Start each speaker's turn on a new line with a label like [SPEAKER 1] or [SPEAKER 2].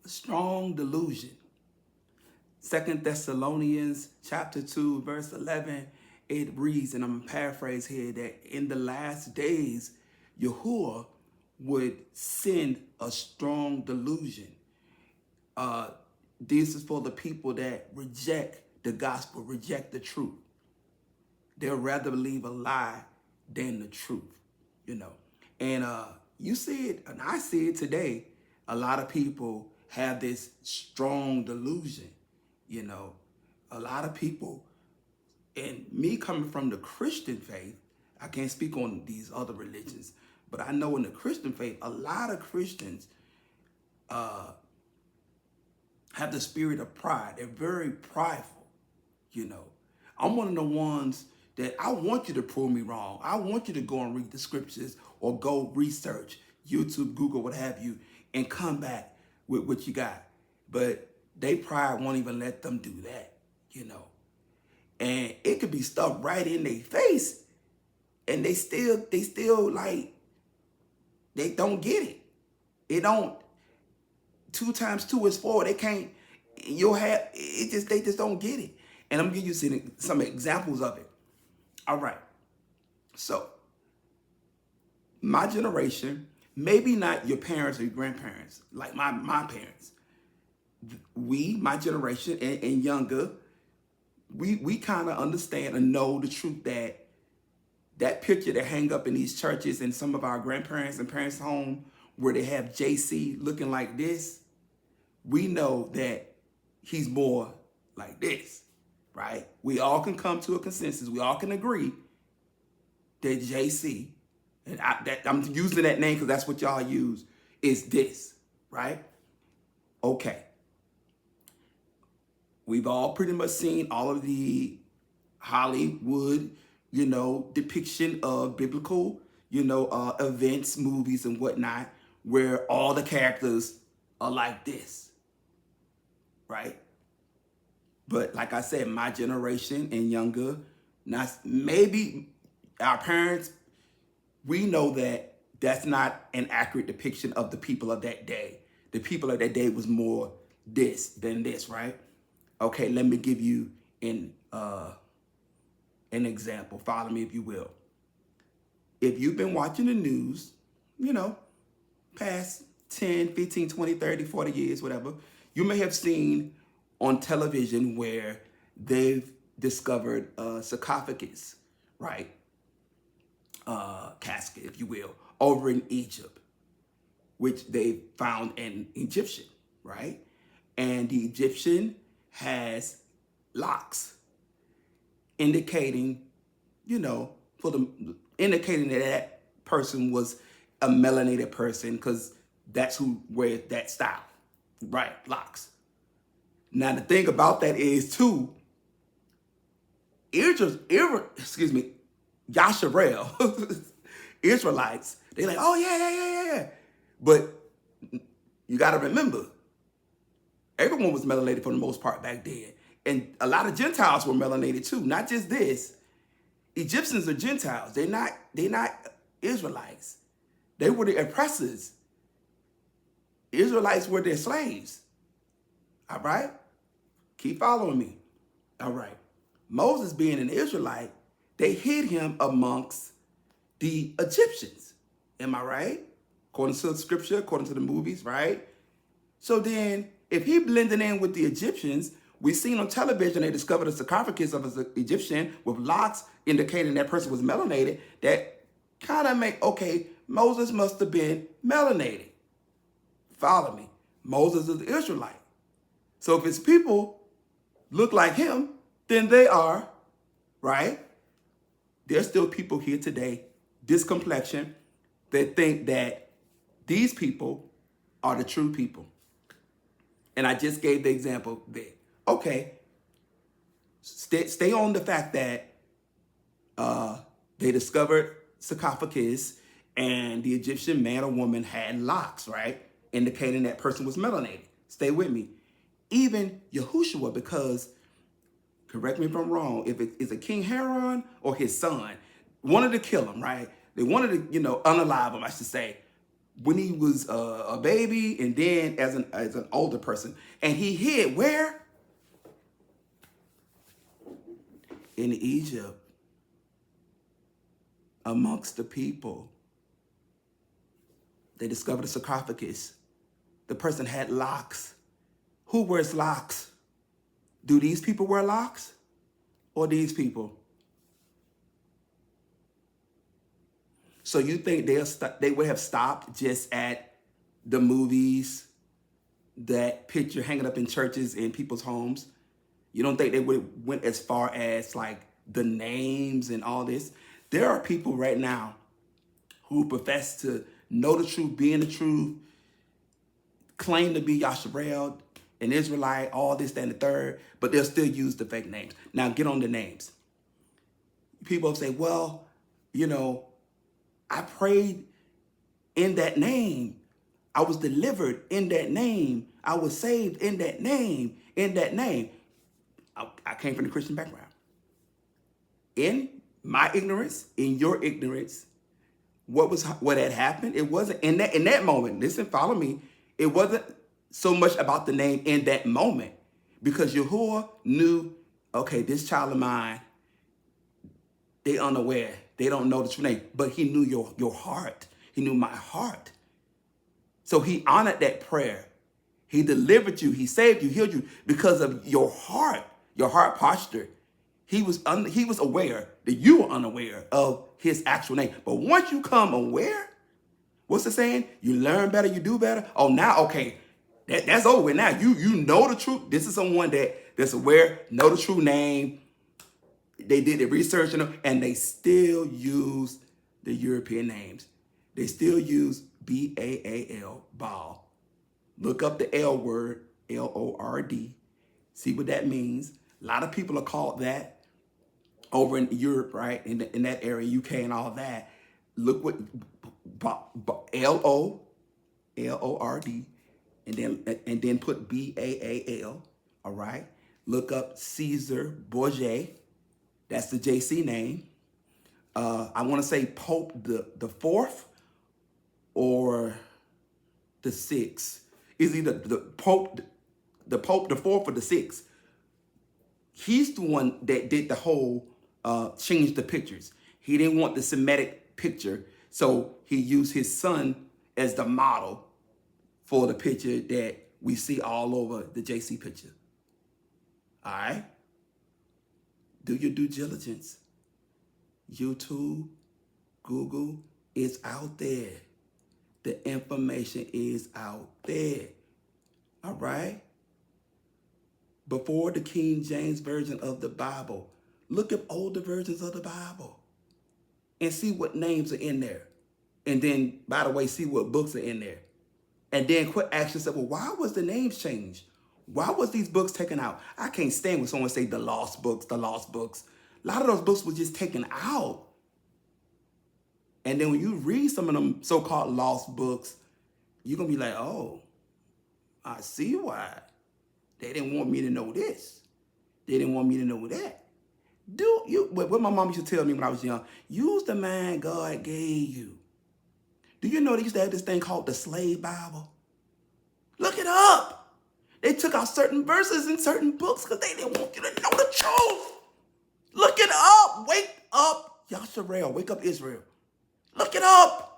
[SPEAKER 1] Strong delusion. Second Thessalonians chapter 2, verse 11, it reads, and I'm going to paraphrase here, that in the last days, Yahuwah would send a strong delusion. This is for the people that reject the gospel, reject the truth. They'll rather believe a lie than the truth, you know. And you see it, and I see it today. A lot of people have this strong delusion, you know. A lot of people, and me coming from the Christian faith, I can't speak on these other religions, but I know in the Christian faith, a lot of Christians have the spirit of pride. They're very prideful, you know. I'm one of the ones that I want you to prove me wrong. I want you to go and read the scriptures or go research, YouTube, Google, what have you, and come back with what you got. But they pride won't even let them do that, you know. And it could be stuff right in their face, and they still like, they don't get it. It don't, 2 times 2 is 4. They can't, they just don't get it. And I'm gonna give you some examples of it. All right. So, my generation, maybe not your parents or your grandparents, like my parents. My generation and younger, we kind of understand and know the truth that picture that hang up in these churches and some of our grandparents and parents' home where they have JC looking like this, we know that he's more like this, right? We all can come to a consensus. We all can agree that JC, and I'm using that name because that's what y'all use, is this, right? Okay. We've all pretty much seen all of the Hollywood, you know, depiction of biblical, you know, events, movies, and whatnot, where all the characters are like this, right? But like I said, my generation and younger, not maybe our parents, we know that that's not an accurate depiction of the people of that day. The people of that day was more this than this, right? Okay, let me give you an example. Follow me if you will. If you've been watching the news, you know, past 10, 15, 20, 30, 40 years, whatever, you may have seen on television where they've discovered a sarcophagus, right? Casket, if you will, over in Egypt, which they found an Egyptian, right? And the Egyptian has locks, indicating, you know, indicating that that person was a melanated person, because that's who wears that style, right? Locks. Now the thing about that is too, Yashar'el, Israelites, they like, oh yeah. But you got to remember, everyone was melanated for the most part back then. And a lot of Gentiles were melanated too. Not just this. Egyptians are Gentiles. They're not Israelites. They were the oppressors. Israelites were their slaves. All right? Keep following me. All right. Moses, being an Israelite, they hid him amongst the Egyptians. Am I right? According to the scripture, according to the movies, right? So then, if he blended in with the Egyptians, we seen on television they discovered a sarcophagus of an Egyptian with locks indicating that person was melanated. That kind of make, okay, Moses must have been melanated. Follow me. Moses is the Israelite. So if his people look like him, then they are, right? There's still people here today, this complexion, that think that these people are the true people. And I just gave the example there. Okay, stay on the fact that they discovered sarcophagus and the Egyptian man or woman had locks, right? Indicating that person was melanated. Stay with me. Even Yahushua, because, correct me if I'm wrong, if it is a King Haron or his son, wanted to kill him, right? They wanted to, unalive him, I should say. when he was a baby, and then as an older person. And he hid where? In Egypt, amongst the people. They discovered a sarcophagus. The person had locks. Who wears locks? Do these people wear locks? Or these people? So you think they would have stopped just at the movies, that picture hanging up in churches and people's homes? You don't think they would have went as far as like the names and all this? There are people right now who profess to know the truth, be in the truth, claim to be Yashar'el, an Israelite, all this, that, and the third, but they'll still use the fake names. Now get on the names. People say, well, you know, I prayed in that name. I was delivered in that name. I was saved in that name, in that name. I came from the Christian background. In my ignorance, in your ignorance, what had happened? It wasn't in that moment. Listen, follow me. It wasn't so much about the name in that moment, because Yahuwah knew, okay, this child of mine, they unaware. They don't know the true name, but he knew your heart. He knew my heart. So he honored that prayer. He delivered you. He saved you, healed you because of your heart posture. He was aware that you were unaware of his actual name. But once you come aware, what's the saying? You learn better, you do better. Oh, now, okay, that's over with now. You know the truth. This is someone that's aware, know the true name. They did the research and they still use the European names. They still use B-A-A-L, Baal. Look up the L word, L-O-R-D. See what that means. A lot of people are called that over in Europe, right? In that area, UK and all that. Look what L-O-R-D, and then put B-A-A-L, all right? Look up Caesar Borgia. That's the JC name. I want to say Pope the fourth or the sixth. Is either the Pope the fourth or the sixth. He's the one that did the whole change the pictures. He didn't want the Semitic picture, so he used his son as the model for the picture that we see all over the JC picture. All right? Do your due diligence. YouTube, Google, it's out there. The information is out there. All right? Before the King James Version of the Bible, look up older versions of the Bible and see what names are in there. And then, by the way, see what books are in there. And then quit asking yourself, well, why was the names changed? Why was these books taken out? I can't stand when someone say the lost books, the lost books. A lot of those books were just taken out. And then when you read some of them so-called lost books, you're going to be like, oh, I see why. They didn't want me to know this. They didn't want me to know that. What my mom used to tell me when I was young, use the mind God gave you. Do you know they used to have this thing called the Slave Bible? Look it up. They took out certain verses in certain books because they didn't want you to know the truth. Look it up. Wake up, Yashar'el. Wake up, Israel. Look it up.